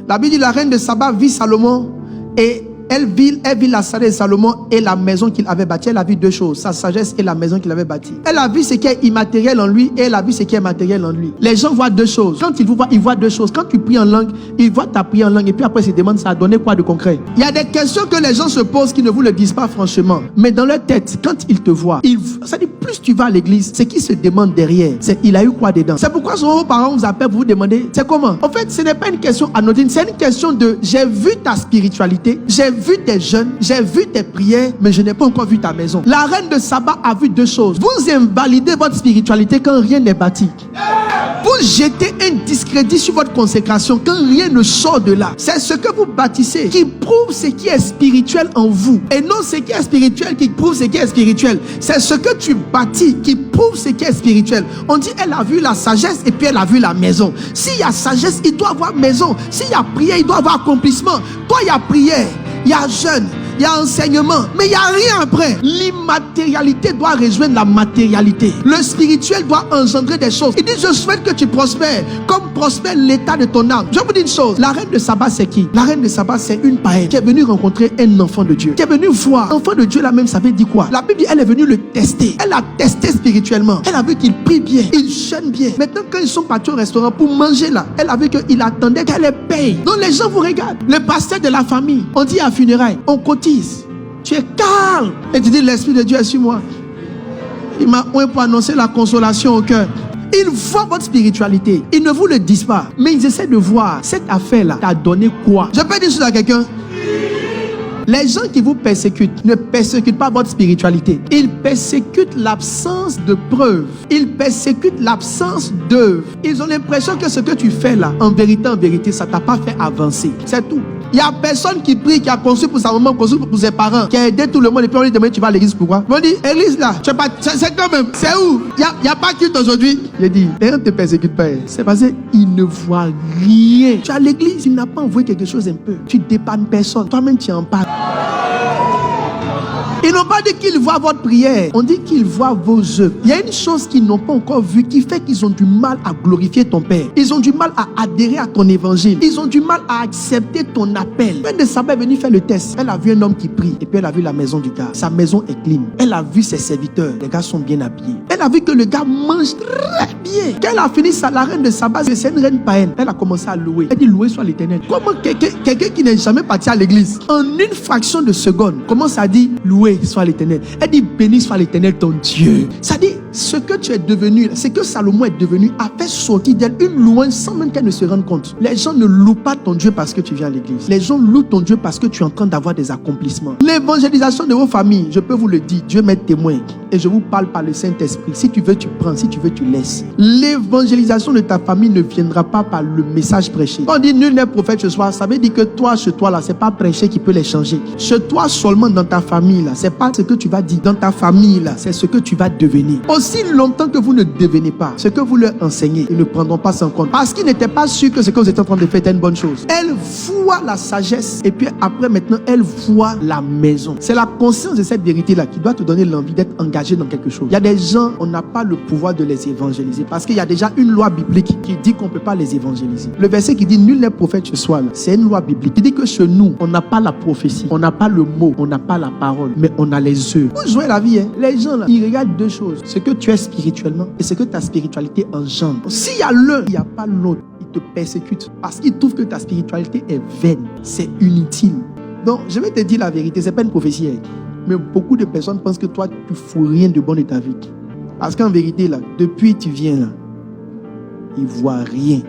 La Bible dit la reine de Saba vit Salomon et elle vit la sagesse de Salomon et la maison qu'il avait bâtie. Elle a vu deux choses, sa sagesse et la maison qu'il avait bâtie. Elle a vu ce qui est immatériel en lui et elle a vu ce qui est matériel en lui. Les gens voient deux choses. Quand ils vous voient, ils voient deux choses. Quand tu pries en langue, ils voient ta prière en langue et puis après ils se demandent ça a donné quoi de concret. Il y a des questions que les gens se posent qui ne vous le disent pas franchement. Mais dans leur tête, quand ils te voient, ça dit plus tu vas à l'église, ce qui se demande derrière, c'est il a eu quoi dedans. C'est pourquoi souvent vos parents vous appellent pour vous demander c'est comment. En fait, ce n'est pas une question anodine, c'est une question de j'ai vu ta spiritualité, j'ai vu tes jeûnes, j'ai vu tes prières, mais je n'ai pas encore vu ta maison. La reine de Saba a vu deux choses. Vous invalidez votre spiritualité quand rien n'est bâti. Vous jetez un discrédit sur votre consécration quand rien ne sort de là. C'est ce que vous bâtissez qui prouve ce qui est spirituel en vous. Et non ce qui est spirituel qui prouve ce qui est spirituel. C'est ce que tu bâtis qui prouve ce qui est spirituel. On dit elle a vu la sagesse et puis elle a vu la maison. S'il y a sagesse, il doit avoir maison. S'il y a prière, il doit avoir accomplissement. Toi, il y a prière. Il y a jeûne, il y a enseignement, mais il n'y a rien après. L'immatérialité doit rejoindre la matérialité. Le spirituel doit engendrer des choses. Il dit, je souhaite que tu prospères, comme prospère l'état de ton âme. Je vous dis une chose, la reine de Saba, c'est qui? La reine de Saba, c'est une païenne qui est venue rencontrer un enfant de Dieu, qui est venue voir. Enfant de Dieu, là même, ça veut dire quoi? La Bible dit, elle est venue le tester. Elle a testé spirituellement. Elle a vu qu'il prie bien, il jeûne bien. Maintenant, quand ils sont partis au restaurant pour manger là, elle a vu qu'il attendait qu'elle les paye. Donc les gens vous regardent. Le pasteur de la famille, on dit à funérailles, on cotise. Tu es calme. Et tu dis, l'Esprit de Dieu est sur moi. Il m'a oint pour annoncer la consolation au cœur. Ils voient votre spiritualité. Ils ne vous le disent pas. Mais ils essaient de voir, cette affaire-là t'a donné quoi? Je peux dire ça à quelqu'un? Les gens qui vous persécutent ne persécutent pas votre spiritualité. Ils persécutent l'absence de preuves. Ils persécutent l'absence d'œuvre. Ils ont l'impression que ce que tu fais là, en vérité, ça t'a pas fait avancer. C'est tout. Il n'y a personne qui prie, qui a conçu pour sa maman, conçu pour ses parents, qui a aidé tout le monde et puis on lui demande tu vas à l'église pourquoi? On dit, église là, tu sais pas, c'est quand même, c'est où? Il n'y a pas culte aujourd'hui. Il dit, les gens ne te persécutent pas. C'est parce qu'ils ne voient rien. Tu es à l'église, il n'a pas envoyé quelque chose un peu. Tu ne dépannes personne. Toi-même, tu en parles. Ils n'ont pas dit qu'ils voient votre prière. On dit qu'ils voient vos œuvres. Il y a une chose qu'ils n'ont pas encore vue qui fait qu'ils ont du mal à glorifier ton Père. Ils ont du mal à adhérer à ton évangile. Ils ont du mal à accepter ton appel. La reine de Saba est venue faire le test. Elle a vu un homme qui prie et puis elle a vu la maison du gars. Sa maison est clean. Elle a vu ses serviteurs. Les gars sont bien habillés. Elle a vu que le gars mange très bien. Quand elle a fini ça, la reine de Saba, c'est une reine païenne. Elle a commencé à louer. Elle dit louer soit l'Éternel. Comment quelqu'un qui n'est jamais parti à l'église, en une fraction de seconde, commence à dire louer soit l'Éternel. Elle dit béni soit l'Éternel ton Dieu. Ça dit ce que tu es devenu, ce que Salomon est devenu, a fait sortir d'elle une louange sans même qu'elle ne se rende compte. Les gens ne louent pas ton Dieu parce que tu viens à l'église. Les gens louent ton Dieu parce que tu es en train d'avoir des accomplissements. L'évangélisation de vos familles, je peux vous le dire, Dieu m'est témoin et je vous parle par le Saint-Esprit. Si tu veux, tu prends. Si tu veux, tu laisses. L'évangélisation de ta famille ne viendra pas par le message prêché. On dit nul n'est prophète ce soir. Ça veut dire que toi, chez toi là, c'est pas prêcher qui peut les changer. Chez toi seulement dans ta famille là, c'est pas ce que tu vas dire dans ta famille là, c'est ce que tu vas devenir. Aussi longtemps que vous ne devenez pas ce que vous leur enseignez, ils ne prendront pas ça en compte parce qu'ils n'étaient pas sûrs que ce que vous êtes en train de faire était une bonne chose. Elle voit la sagesse et puis après maintenant elle voit la maison. C'est la conscience de cette vérité là qui doit te donner l'envie d'être engagé dans quelque chose. Il y a des gens, on n'a pas le pouvoir de les évangéliser parce qu'il y a déjà une loi biblique qui dit qu'on ne peut pas les évangéliser. Le verset qui dit nul n'est prophète ce soir là, c'est une loi biblique qui dit que chez nous on n'a pas la prophétie, on n'a pas le mot, on n'a pas la parole, mais on a les œuvres. Vous jouez la vie, hein? Les gens là, ils regardent deux choses, ce que tu es spirituellement et ce que ta spiritualité engendre. S'il y a l'un, il n'y a pas l'autre, ils te persécutent parce qu'ils trouvent que ta spiritualité est vaine, c'est inutile. Donc je vais te dire la vérité, c'est pas une prophétie, hein? Mais beaucoup de personnes pensent que toi tu ne fous rien de bon de ta vie. Parce qu'en vérité là, depuis tu viens là, ils ne voient rien.